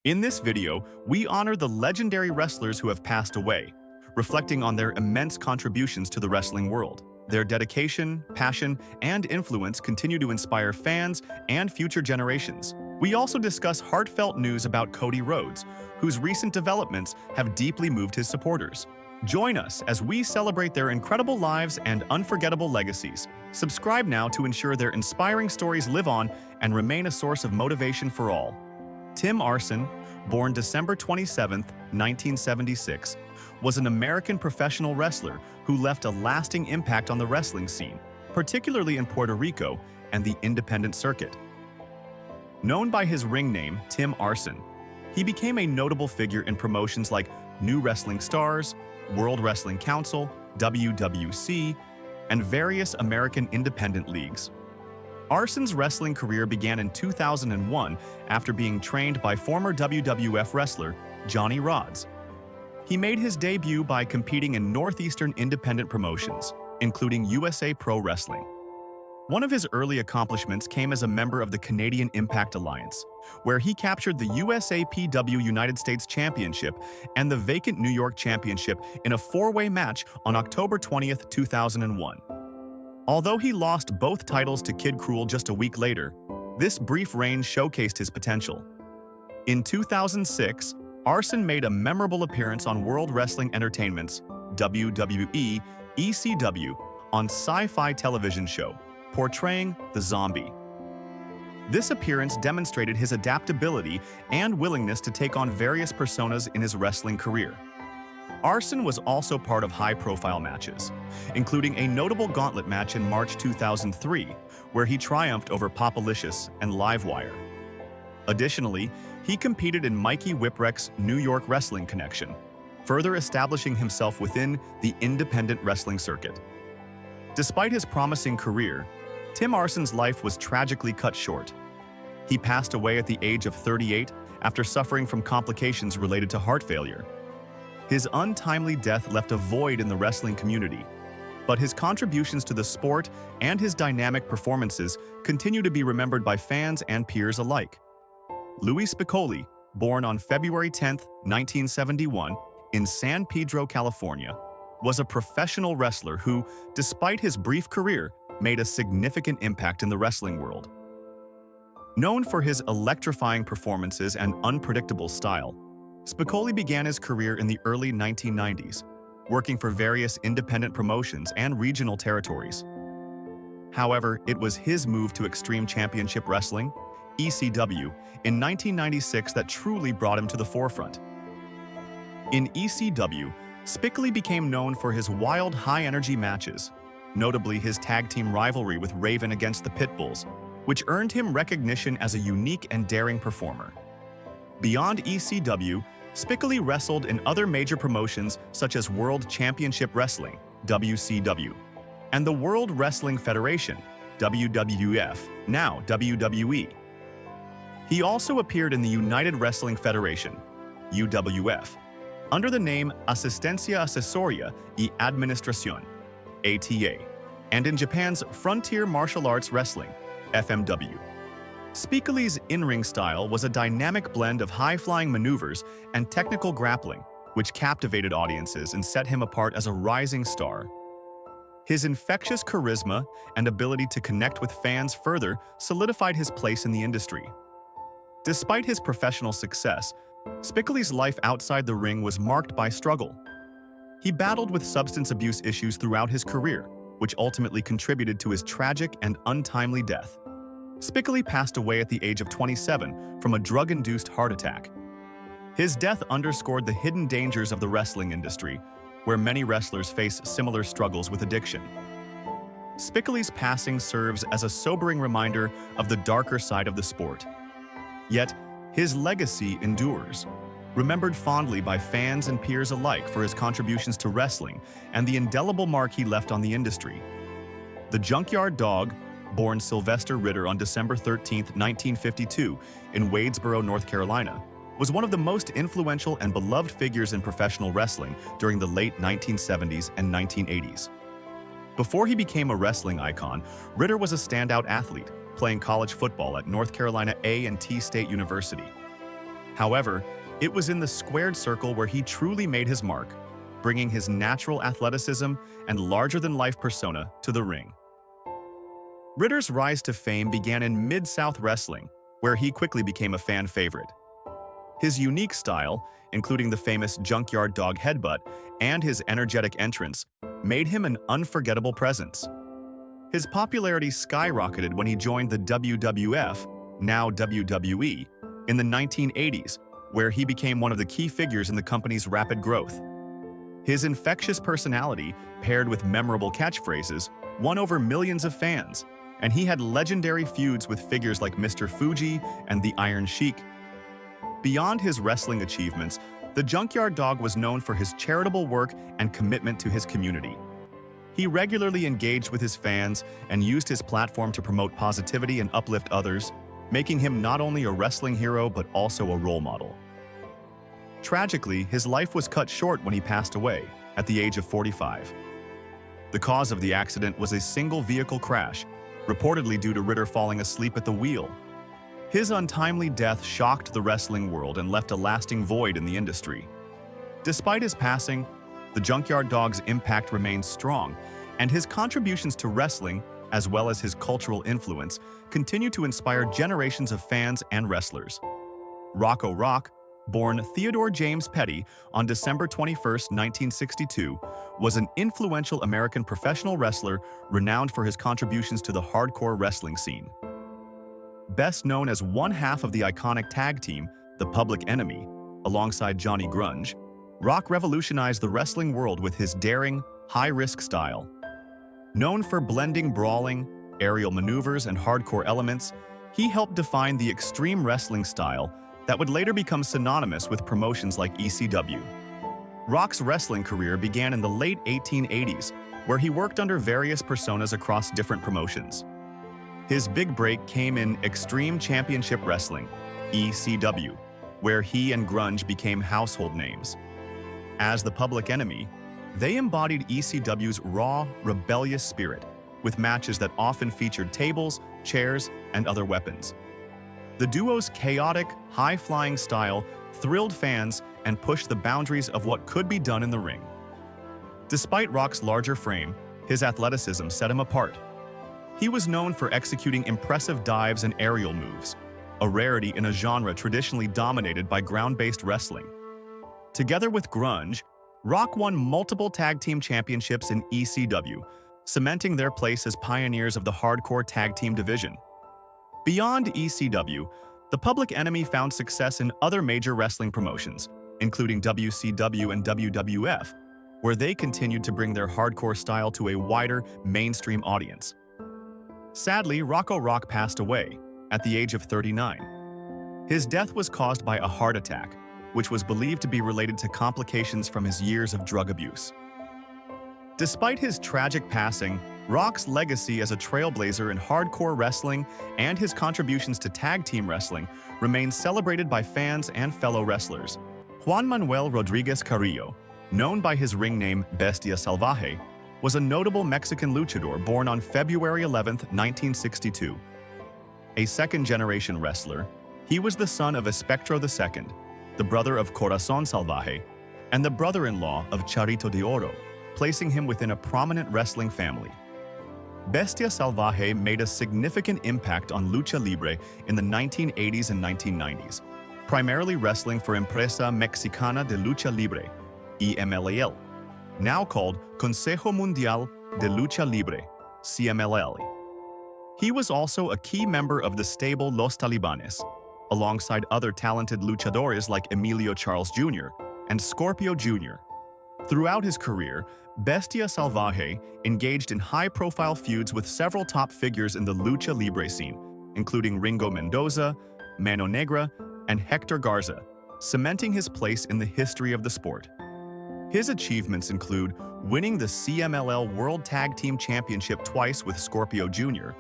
In this video, we honor the legendary wrestlers who have passed away, reflecting on their immense contributions to the wrestling world. Their dedication, passion, and influence continue to inspire fans and future generations. We also discuss heartfelt news about Cody Rhodes, whose recent developments have deeply moved his supporters. Join us as we celebrate their incredible lives and unforgettable legacies. Subscribe now to ensure their inspiring stories live on and remain a source of motivation for all. Tim Arson, born December 27, 1976, was an American professional wrestler who left a lasting impact on the wrestling scene, particularly in Puerto Rico and the independent circuit. Known by his ring name, Tim Arson, he became a notable figure in promotions like New Wrestling Stars, World Wrestling Council, WWC, and various American independent leagues. Arson's wrestling career began in 2001 after being trained by former WWF wrestler Cody Rhodes. He made his debut by competing in Northeastern independent promotions, including USA Pro Wrestling. One of his early accomplishments came as a member of the Canadian Impact Alliance, where he captured the USAPW United States Championship and the vacant New York Championship in a four-way match on October 20, 2001. Although he lost both titles to Kid Cruel just a week later, this brief reign showcased his potential. In 2006, Arson made a memorable appearance on World Wrestling Entertainment's WWE ECW on Sci-Fi television show, portraying the Zombie. This appearance demonstrated his adaptability and willingness to take on various personas in his wrestling career. Arson was also part of high-profile matches, including a notable gauntlet match in March 2003, where he triumphed over Popalicious and Livewire. Additionally, he competed in Mikey Whipwreck's New York Wrestling Connection, further establishing himself within the independent wrestling circuit. Despite his promising career, Tim Arson's life was tragically cut short. He passed away at the age of 38 after suffering from complications related to heart failure. His untimely death left a void in the wrestling community, but his contributions to the sport and his dynamic performances continue to be remembered by fans and peers alike. Louis Spicolli, born on February 10, 1971, in San Pedro, California, was a professional wrestler who, despite his brief career, made a significant impact in the wrestling world. Known for his electrifying performances and unpredictable style, Spicolli began his career in the early 1990s, working for various independent promotions and regional territories. However, it was his move to Extreme Championship Wrestling, ECW, in 1996 that truly brought him to the forefront. In ECW, Spicolli became known for his wild, high-energy matches, notably his tag team rivalry with Raven against the Pitbulls, which earned him recognition as a unique and daring performer. Beyond ECW, Spicolli wrestled in other major promotions such as World Championship Wrestling, WCW, and the World Wrestling Federation, WWF, now WWE. He also appeared in the United Wrestling Federation, UWF, under the name Asistencia Asesoría y Administración, ATA, and in Japan's Frontier Martial Arts Wrestling, FMW. Spicolli's in-ring style was a dynamic blend of high-flying maneuvers and technical grappling, which captivated audiences and set him apart as a rising star. His infectious charisma and ability to connect with fans further solidified his place in the industry. Despite his professional success, Spicolli's life outside the ring was marked by struggle. He battled with substance abuse issues throughout his career, which ultimately contributed to his tragic and untimely death. Spicolli passed away at the age of 27 from a drug-induced heart attack. His death underscored the hidden dangers of the wrestling industry, where many wrestlers face similar struggles with addiction. Spicolli's passing serves as a sobering reminder of the darker side of the sport. Yet, his legacy endures, remembered fondly by fans and peers alike for his contributions to wrestling and the indelible mark he left on the industry. The Junkyard Dog, born Sylvester Ritter on December 13, 1952, in Wadesboro, North Carolina, was one of the most influential and beloved figures in professional wrestling during the late 1970s and 1980s. Before he became a wrestling icon, Ritter was a standout athlete, playing college football at North Carolina A&T State University. However, it was in the squared circle where he truly made his mark, bringing his natural athleticism and larger-than-life persona to the ring. Ritter's rise to fame began in Mid-South Wrestling, where he quickly became a fan favorite. His unique style, including the famous Junkyard Dog headbutt and his energetic entrance, made him an unforgettable presence. His popularity skyrocketed when he joined the WWF, now WWE, in the 1980s, where he became one of the key figures in the company's rapid growth. His infectious personality, paired with memorable catchphrases, won over millions of fans, and he had legendary feuds with figures like Mr. Fuji and the Iron Sheik. Beyond his wrestling achievements, the Junkyard Dog was known for his charitable work and commitment to his community. He regularly engaged with his fans and used his platform to promote positivity and uplift others, making him not only a wrestling hero but also a role model. Tragically, his life was cut short when he passed away, at the age of 45. The cause of the accident was a single vehicle crash, reportedly due to Ritter falling asleep at the wheel. His untimely death shocked the wrestling world and left a lasting void in the industry. Despite his passing, the Junkyard Dog's impact remains strong, and his contributions to wrestling, as well as his cultural influence, continue to inspire generations of fans and wrestlers. Rocco Rock, born Theodore James Petty on December 21, 1962, was an influential American professional wrestler renowned for his contributions to the hardcore wrestling scene. Best known as one half of the iconic tag team, the Public Enemy, alongside Johnny Grunge, Rock revolutionized the wrestling world with his daring, high-risk style. Known for blending brawling, aerial maneuvers, and hardcore elements, he helped define the extreme wrestling style that would later become synonymous with promotions like ECW. Rock's wrestling career began in the late 1880s, where he worked under various personas across different promotions. His big break came in Extreme Championship Wrestling, ECW, where he and Grunge became household names. As the Public Enemy, they embodied ECW's raw, rebellious spirit, with matches that often featured tables, chairs, and other weapons. The duo's chaotic, high-flying style thrilled fans and pushed the boundaries of what could be done in the ring. Despite Rock's larger frame, his athleticism set him apart. He was known for executing impressive dives and aerial moves, a rarity in a genre traditionally dominated by ground-based wrestling. Together with Grunge, Rock won multiple tag team championships in ECW, cementing their place as pioneers of the hardcore tag team division. Beyond ECW, the Public Enemy found success in other major wrestling promotions, including WCW and WWF, where they continued to bring their hardcore style to a wider, mainstream audience. Sadly, Rocco Rock passed away at the age of 39. His death was caused by a heart attack, which was believed to be related to complications from his years of drug abuse. Despite his tragic passing, Rock's legacy as a trailblazer in hardcore wrestling and his contributions to tag team wrestling remains celebrated by fans and fellow wrestlers. Juan Manuel Rodriguez Carrillo, known by his ring name Bestia Salvaje, was a notable Mexican luchador born on February 11, 1962. A second-generation wrestler, he was the son of Espectro II, the brother of Corazon Salvaje, and the brother-in-law of Charito de Oro, placing him within a prominent wrestling family. Bestia Salvaje made a significant impact on lucha libre in the 1980s and 1990s, primarily wrestling for Empresa Mexicana de Lucha Libre, EMLL, now called Consejo Mundial de Lucha Libre, CMLL. He was also a key member of the stable Los Talibanes, alongside other talented luchadores like Emilio Charles Jr. and Scorpio Jr. Throughout his career, Bestia Salvaje engaged in high-profile feuds with several top figures in the lucha libre scene, including Ringo Mendoza, Mano Negra, and Hector Garza, cementing his place in the history of the sport. His achievements include winning the CMLL World Tag Team Championship twice with Scorpio Jr.,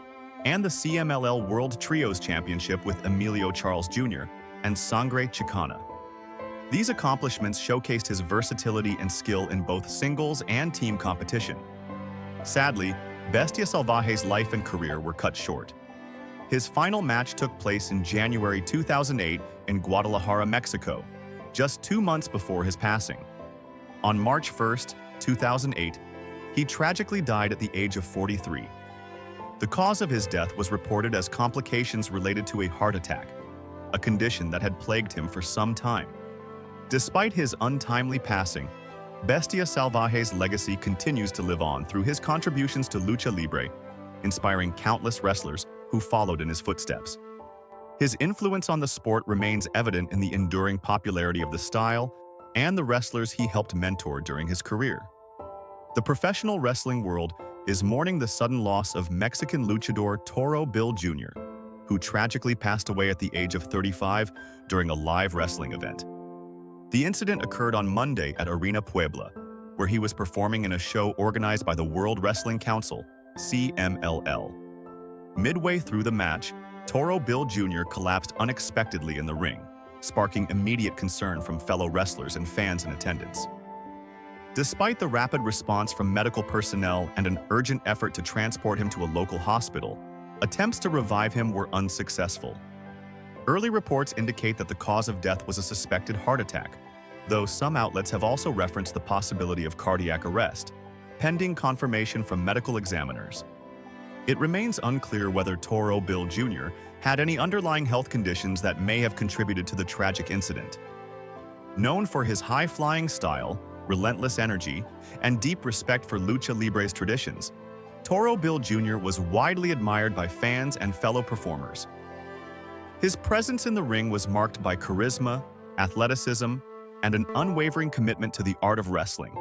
and the CMLL World Trios Championship with Emilio Charles Jr. and Sangre Chicana. These accomplishments showcased his versatility and skill in both singles and team competition. Sadly, Bestia Salvaje's life and career were cut short. His final match took place in January 2008 in Guadalajara, Mexico, just 2 months before his passing. On March 1st, 2008, he tragically died at the age of 43. The cause of his death was reported as complications related to a heart attack, a condition that had plagued him for some time. Despite his untimely passing, Bestia Salvaje's legacy continues to live on through his contributions to lucha libre, inspiring countless wrestlers who followed in his footsteps. His influence on the sport remains evident in the enduring popularity of the style and the wrestlers he helped mentor during his career. The professional wrestling world is mourning the sudden loss of Mexican luchador Toro Bill Jr., who tragically passed away at the age of 35 during a live wrestling event. The incident occurred on Monday at Arena Puebla, where he was performing in a show organized by the World Wrestling Council, CMLL. Midway through the match, Toro Bill Jr. collapsed unexpectedly in the ring, sparking immediate concern from fellow wrestlers and fans in attendance. Despite the rapid response from medical personnel and an urgent effort to transport him to a local hospital, attempts to revive him were unsuccessful. Early reports indicate that the cause of death was a suspected heart attack, though some outlets have also referenced the possibility of cardiac arrest, pending confirmation from medical examiners. It remains unclear whether Toro Bill Jr. had any underlying health conditions that may have contributed to the tragic incident. Known for his high-flying style, relentless energy, and deep respect for lucha libre's traditions, Toro Bill Jr. was widely admired by fans and fellow performers. His presence in the ring was marked by charisma, athleticism, and an unwavering commitment to the art of wrestling,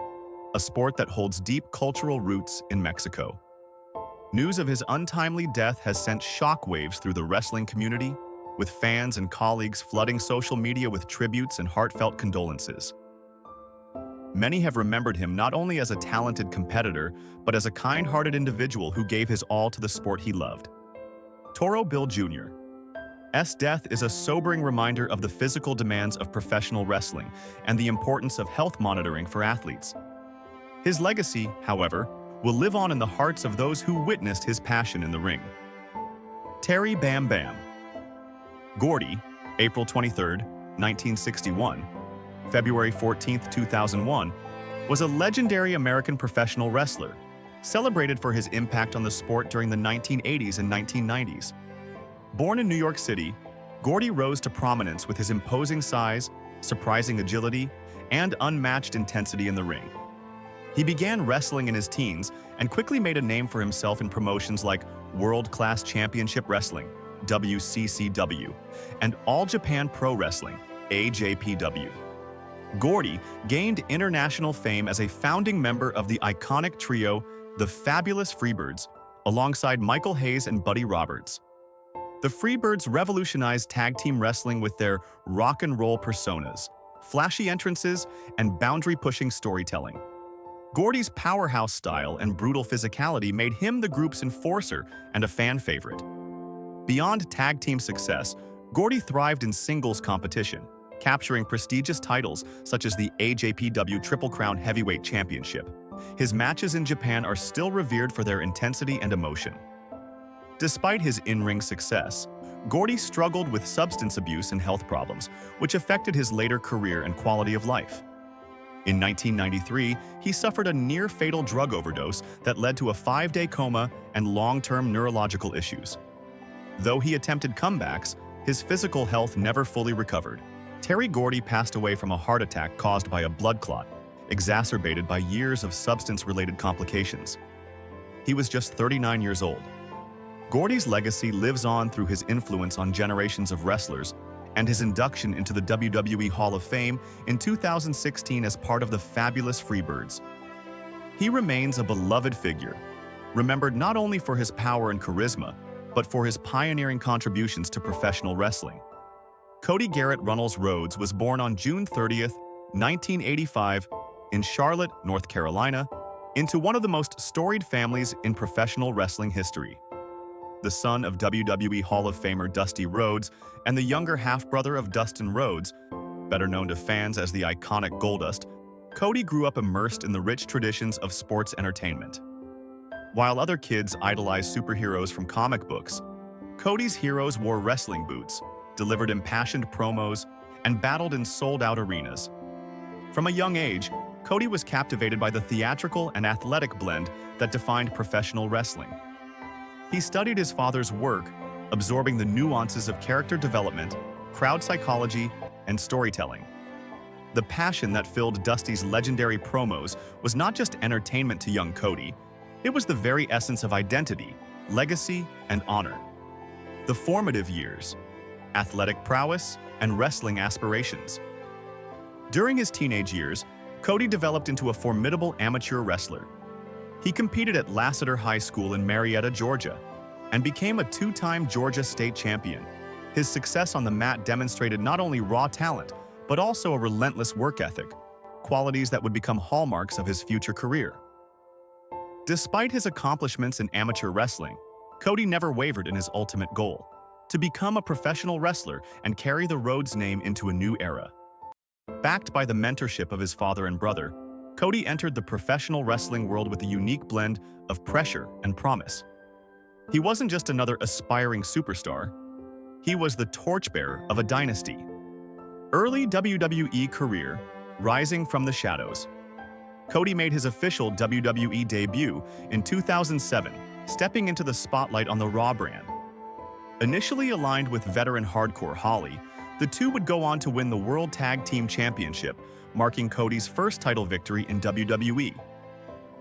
a sport that holds deep cultural roots in Mexico. News of his untimely death has sent shockwaves through the wrestling community, with fans and colleagues flooding social media with tributes and heartfelt condolences. Many have remembered him not only as a talented competitor, but as a kind-hearted individual who gave his all to the sport he loved. Toro Bill Jr.'s death is a sobering reminder of the physical demands of professional wrestling and the importance of health monitoring for athletes. His legacy, however, will live on in the hearts of those who witnessed his passion in the ring. Terry Bam Bam. Gordy, April 23, 1961, February 14, 2001, was a legendary American professional wrestler, celebrated for his impact on the sport during the 1980s and 1990s. Born in New York City, Gordy rose to prominence with his imposing size, surprising agility, and unmatched intensity in the ring. He began wrestling in his teens and quickly made a name for himself in promotions like World Class Championship Wrestling, WCCW, and All Japan Pro Wrestling, AJPW. Gordy gained international fame as a founding member of the iconic trio, the Fabulous Freebirds, alongside Michael Hayes and Buddy Roberts. The Freebirds revolutionized tag team wrestling with their rock and roll personas, flashy entrances, and boundary-pushing storytelling. Gordy's powerhouse style and brutal physicality made him the group's enforcer and a fan favorite. Beyond tag team success, Gordy thrived in singles competition, capturing prestigious titles such as the AJPW Triple Crown Heavyweight Championship. His matches in Japan are still revered for their intensity and emotion. Despite his in-ring success, Gordy struggled with substance abuse and health problems, which affected his later career and quality of life. In 1993, he suffered a near-fatal drug overdose that led to a 5-day coma and long-term neurological issues. Though he attempted comebacks, his physical health never fully recovered. Terry Gordy passed away from a heart attack caused by a blood clot, exacerbated by years of substance-related complications. He was just 39 years old. Gordy's legacy lives on through his influence on generations of wrestlers and his induction into the WWE Hall of Fame in 2016 as part of the Fabulous Freebirds. He remains a beloved figure, remembered not only for his power and charisma, but for his pioneering contributions to professional wrestling. Cody Rhodes was born on June 30, 1985, in Charlotte, North Carolina, into one of the most storied families in professional wrestling history. The son of WWE Hall of Famer Dusty Rhodes and the younger half-brother of Dustin Rhodes, better known to fans as the iconic Goldust, Cody grew up immersed in the rich traditions of sports entertainment. While other kids idolized superheroes from comic books, Cody's heroes wore wrestling boots, delivered impassioned promos, and battled in sold-out arenas. From a young age, Cody was captivated by the theatrical and athletic blend that defined professional wrestling. He studied his father's work, absorbing the nuances of character development, crowd psychology, and storytelling. The passion that filled Dusty's legendary promos was not just entertainment to young Cody, it was the very essence of identity, legacy, and honor. The formative years, athletic prowess, and wrestling aspirations. During his teenage years, Cody developed into a formidable amateur wrestler. He competed at Lassiter High School in Marietta, Georgia, and became a two-time Georgia state champion. His success on the mat demonstrated not only raw talent, but also a relentless work ethic, qualities that would become hallmarks of his future career. Despite his accomplishments in amateur wrestling, Cody never wavered in his ultimate goal: to become a professional wrestler and carry the Rhodes name into a new era. Backed by the mentorship of his father and brother, Cody entered the professional wrestling world with a unique blend of pressure and promise. He wasn't just another aspiring superstar, he was the torchbearer of a dynasty. Early WWE career, rising from the shadows. Cody made his official WWE debut in 2007, stepping into the spotlight on the Raw brand. Initially aligned with veteran Hardcore Holly, the two would go on to win the World Tag Team Championship, marking Cody's first title victory in WWE.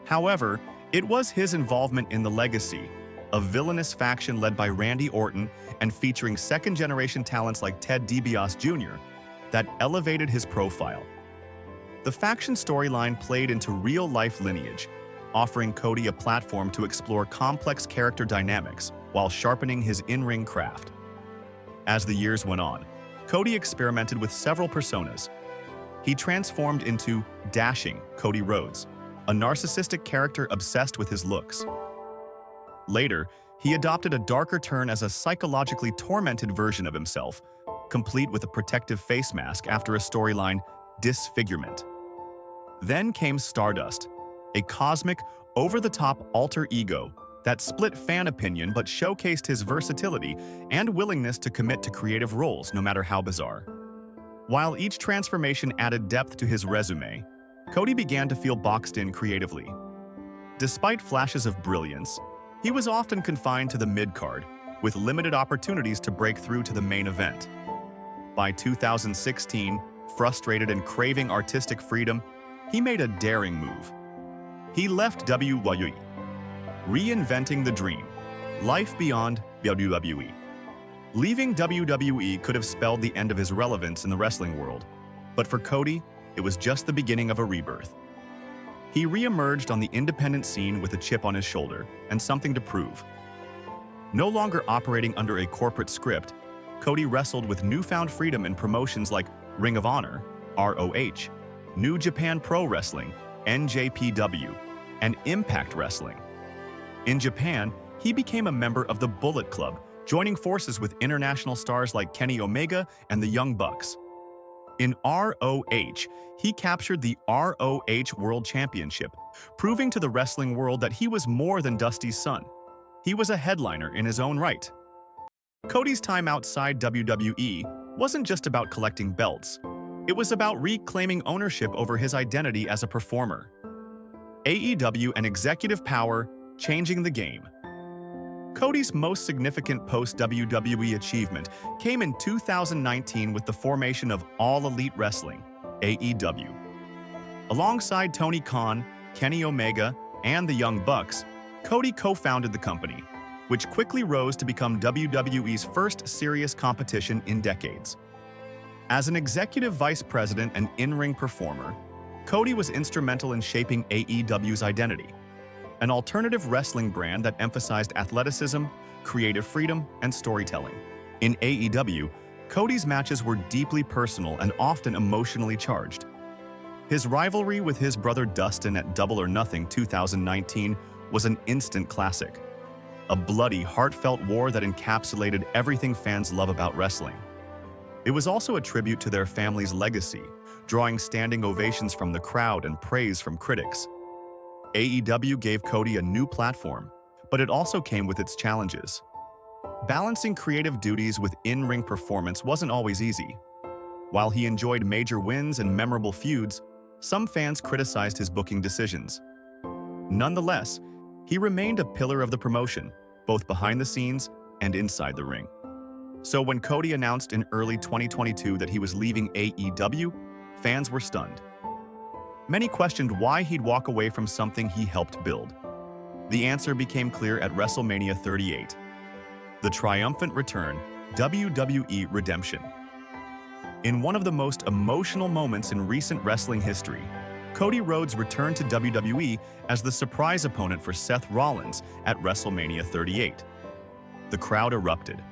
However, it was his involvement in the Legacy, a villainous faction led by Randy Orton and featuring second-generation talents like Ted DiBiase Jr., that elevated his profile. The faction storyline played into real-life lineage, offering Cody a platform to explore complex character dynamics while sharpening his in-ring craft. As the years went on, Cody experimented with several personas. He transformed into dashing Cody Rhodes, a narcissistic character obsessed with his looks. Later, he adopted a darker turn as a psychologically tormented version of himself, complete with a protective face mask after a storyline, Disfigurement. Then came Stardust, a cosmic, over-the-top alter ego that split fan opinion but showcased his versatility and willingness to commit to creative roles no matter how bizarre. While each transformation added depth to his resume, Cody began to feel boxed in creatively. Despite flashes of brilliance, he was often confined to the mid-card, with limited opportunities to break through to the main event. By 2016, frustrated and craving artistic freedom, he made a daring move. He left WWE, reinventing the dream, life beyond WWE. Leaving WWE could have spelled the end of his relevance in the wrestling world, but for Cody, it was just the beginning of a rebirth. He re-emerged on the independent scene with a chip on his shoulder and something to prove. No longer operating under a corporate script, Cody wrestled with newfound freedom in promotions like Ring of Honor, ROH, New Japan Pro Wrestling, NJPW, and Impact Wrestling. In Japan, he became a member of the Bullet Club, joining forces with international stars like Kenny Omega and the Young Bucks. In ROH, he captured the ROH World Championship, proving to the wrestling world that he was more than Dusty's son. He was a headliner in his own right. Cody's time outside WWE wasn't just about collecting belts. It was about reclaiming ownership over his identity as a performer. AEW and executive power, changing the game. Cody's most significant post-WWE achievement came in 2019 with the formation of All Elite Wrestling, AEW. Alongside Tony Khan, Kenny Omega, and the Young Bucks, Cody co-founded the company, which quickly rose to become WWE's first serious competition in decades. As an executive vice president and in-ring performer, Cody was instrumental in shaping AEW's identity, an alternative wrestling brand that emphasized athleticism, creative freedom, and storytelling. In AEW, Cody's matches were deeply personal and often emotionally charged. His rivalry with his brother Dustin at Double or Nothing 2019 was an instant classic, a bloody, heartfelt war that encapsulated everything fans love about wrestling. It was also a tribute to their family's legacy, drawing standing ovations from the crowd and praise from critics. AEW gave Cody a new platform, but it also came with its challenges. Balancing creative duties with in-ring performance wasn't always easy. While he enjoyed major wins and memorable feuds, some fans criticized his booking decisions. Nonetheless, he remained a pillar of the promotion, both behind the scenes and inside the ring. So when Cody announced in early 2022 that he was leaving AEW, fans were stunned. Many questioned why he'd walk away from something he helped build. The answer became clear at WrestleMania 38. The triumphant return, WWE Redemption. In one of the most emotional moments in recent wrestling history, Cody Rhodes returned to WWE as the surprise opponent for Seth Rollins at WrestleMania 38. The crowd erupted.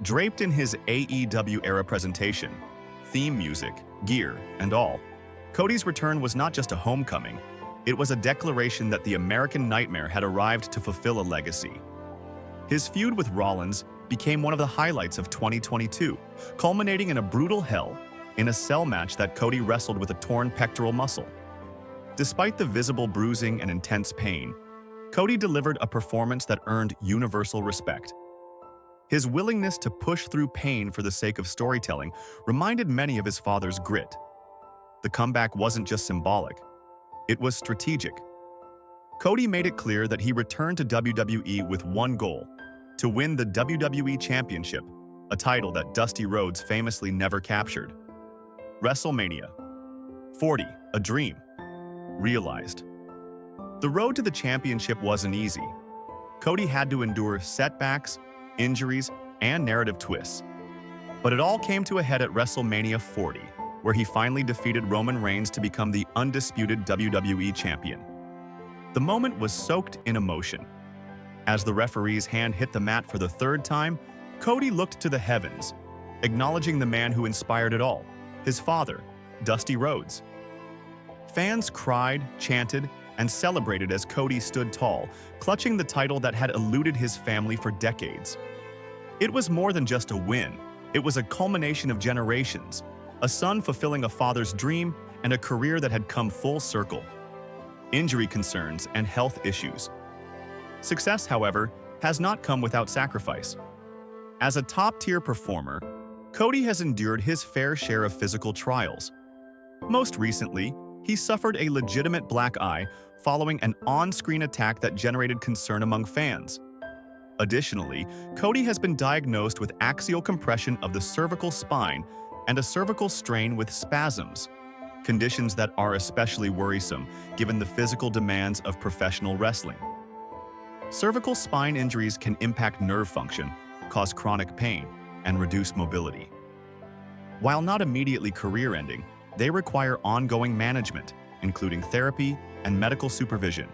Draped in his AEW-era presentation, theme music, gear, and all, Cody's return was not just a homecoming, it was a declaration that the American Nightmare had arrived to fulfill a legacy. His feud with Rollins became one of the highlights of 2022, culminating in a brutal Hell in a Cell match that Cody wrestled with a torn pectoral muscle. Despite the visible bruising and intense pain, Cody delivered a performance that earned universal respect. His willingness to push through pain for the sake of storytelling reminded many of his father's grit. The comeback wasn't just symbolic, it was strategic. Cody made it clear that he returned to WWE with one goal: to win the WWE Championship, a title that Dusty Rhodes famously never captured. WrestleMania 40, a dream realized. The road to the championship wasn't easy. Cody had to endure setbacks, injuries, and narrative twists. But it all came to a head at WrestleMania 40, where he finally defeated Roman Reigns to become the undisputed WWE Champion. The moment was soaked in emotion. As the referee's hand hit the mat for the third time, Cody looked to the heavens, acknowledging the man who inspired it all, his father, Dusty Rhodes. Fans cried, chanted, and celebrated as Cody stood tall, clutching the title that had eluded his family for decades. It was more than just a win. It was a culmination of generations, a son fulfilling a father's dream, and a career that had come full circle. Injury concerns and health issues. Success, however, has not come without sacrifice. As a top-tier performer, Cody has endured his fair share of physical trials. Most recently, he suffered a legitimate black eye following an on-screen attack that generated concern among fans. Additionally, Cody has been diagnosed with axial compression of the cervical spine and a cervical strain with spasms, conditions that are especially worrisome given the physical demands of professional wrestling. Cervical spine injuries can impact nerve function, cause chronic pain, and reduce mobility. While not immediately career-ending, they require ongoing management, including therapy and medical supervision.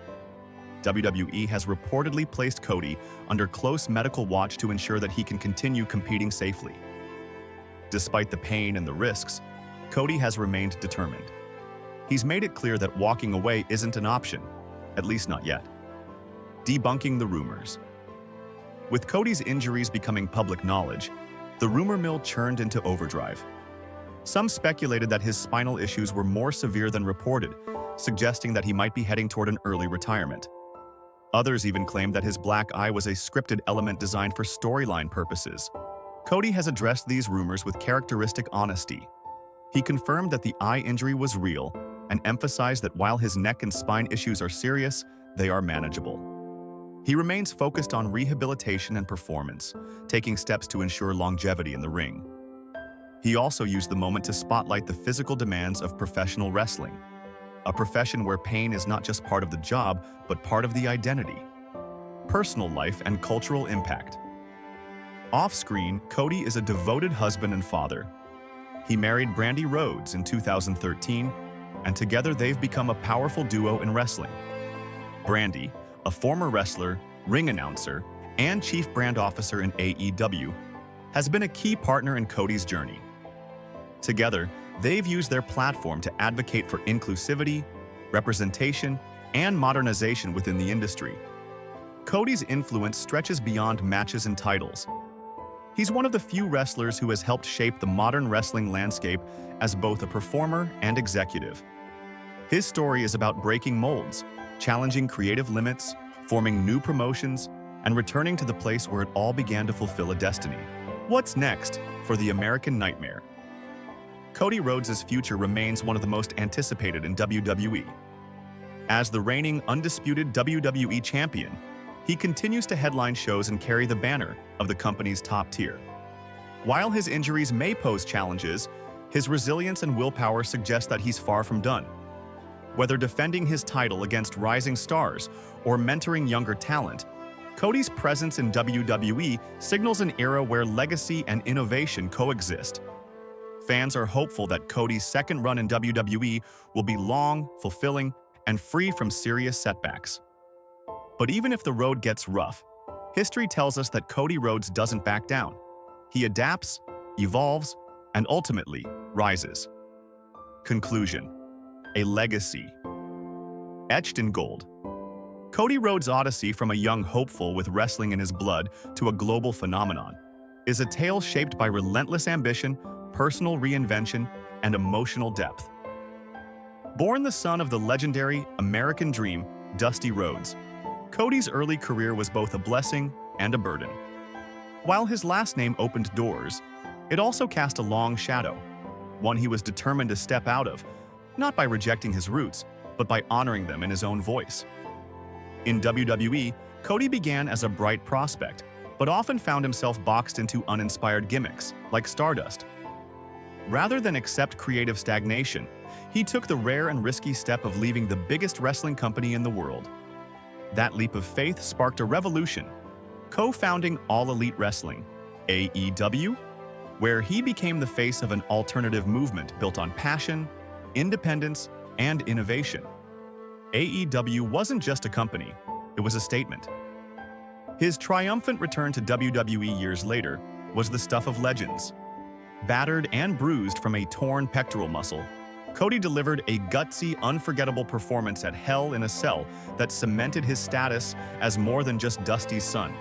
WWE has reportedly placed Cody under close medical watch to ensure that he can continue competing safely. Despite the pain and the risks, Cody has remained determined. He's made it clear that walking away isn't an option, at least not yet. Debunking the rumors. With Cody's injuries becoming public knowledge, the rumor mill churned into overdrive. Some speculated that his spinal issues were more severe than reported, suggesting that he might be heading toward an early retirement. Others even claimed that his black eye was a scripted element designed for storyline purposes. Cody has addressed these rumors with characteristic honesty. He confirmed that the eye injury was real and emphasized that while his neck and spine issues are serious, they are manageable. He remains focused on rehabilitation and performance, taking steps to ensure longevity in the ring. He also used the moment to spotlight the physical demands of professional wrestling, a profession where pain is not just part of the job, but part of the identity. Personal life and cultural impact. Off-screen, Cody is a devoted husband and father. He married Cody Rhodes in 2013, and together they've become a powerful duo in wrestling. Brandi, a former wrestler, ring announcer, and chief brand officer in AEW, has been a key partner in Cody's journey. Together, they've used their platform to advocate for inclusivity, representation, and modernization within the industry. Cody's influence stretches beyond matches and titles. He's one of the few wrestlers who has helped shape the modern wrestling landscape as both a performer and executive. His story is about breaking molds, challenging creative limits, forming new promotions, and returning to the place where it all began to fulfill a destiny. What's next for the American Nightmare? Cody Rhodes' future remains one of the most anticipated in WWE. As the reigning undisputed WWE champion, he continues to headline shows and carry the banner of the company's top tier. While his injuries may pose challenges, his resilience and willpower suggest that he's far from done. Whether defending his title against rising stars or mentoring younger talent, Cody's presence in WWE signals an era where legacy and innovation coexist. Fans are hopeful that Cody's second run in WWE will be long, fulfilling, and free from serious setbacks. But even if the road gets rough, history tells us that Cody Rhodes doesn't back down. He adapts, evolves, and ultimately rises. Conclusion: a legacy. Etched in gold. Cody Rhodes' odyssey from a young hopeful with wrestling in his blood to a global phenomenon is a tale shaped by relentless ambition, personal reinvention, and emotional depth. Born the son of the legendary American Dream, Dusty Rhodes, Cody's early career was both a blessing and a burden. While his last name opened doors, it also cast a long shadow, one he was determined to step out of, not by rejecting his roots, but by honoring them in his own voice. In WWE, Cody began as a bright prospect, but often found himself boxed into uninspired gimmicks, like Stardust. Rather than accept creative stagnation, he took the rare and risky step of leaving the biggest wrestling company in the world. That leap of faith sparked a revolution, co-founding All Elite Wrestling, AEW, where he became the face of an alternative movement built on passion, independence, and innovation. AEW wasn't just a company, it was a statement. His triumphant return to WWE years later was the stuff of legends. Battered and bruised from a torn pectoral muscle, Cody delivered a gutsy, unforgettable performance at Hell in a Cell that cemented his status as more than just Dusty's son.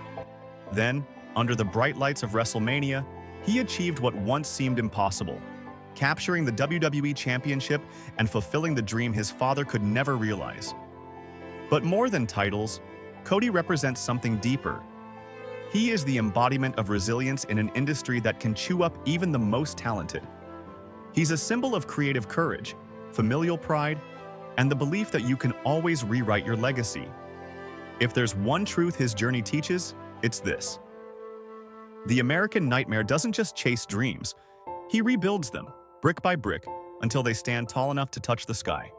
Then, under the bright lights of WrestleMania, he achieved what once seemed impossible, capturing the WWE Championship and fulfilling the dream his father could never realize. But more than titles, Cody represents something deeper. He is the embodiment of resilience in an industry that can chew up even the most talented. He's a symbol of creative courage, familial pride, and the belief that you can always rewrite your legacy. If there's one truth his journey teaches, it's this: the American Nightmare doesn't just chase dreams, he rebuilds them, brick by brick, until they stand tall enough to touch the sky.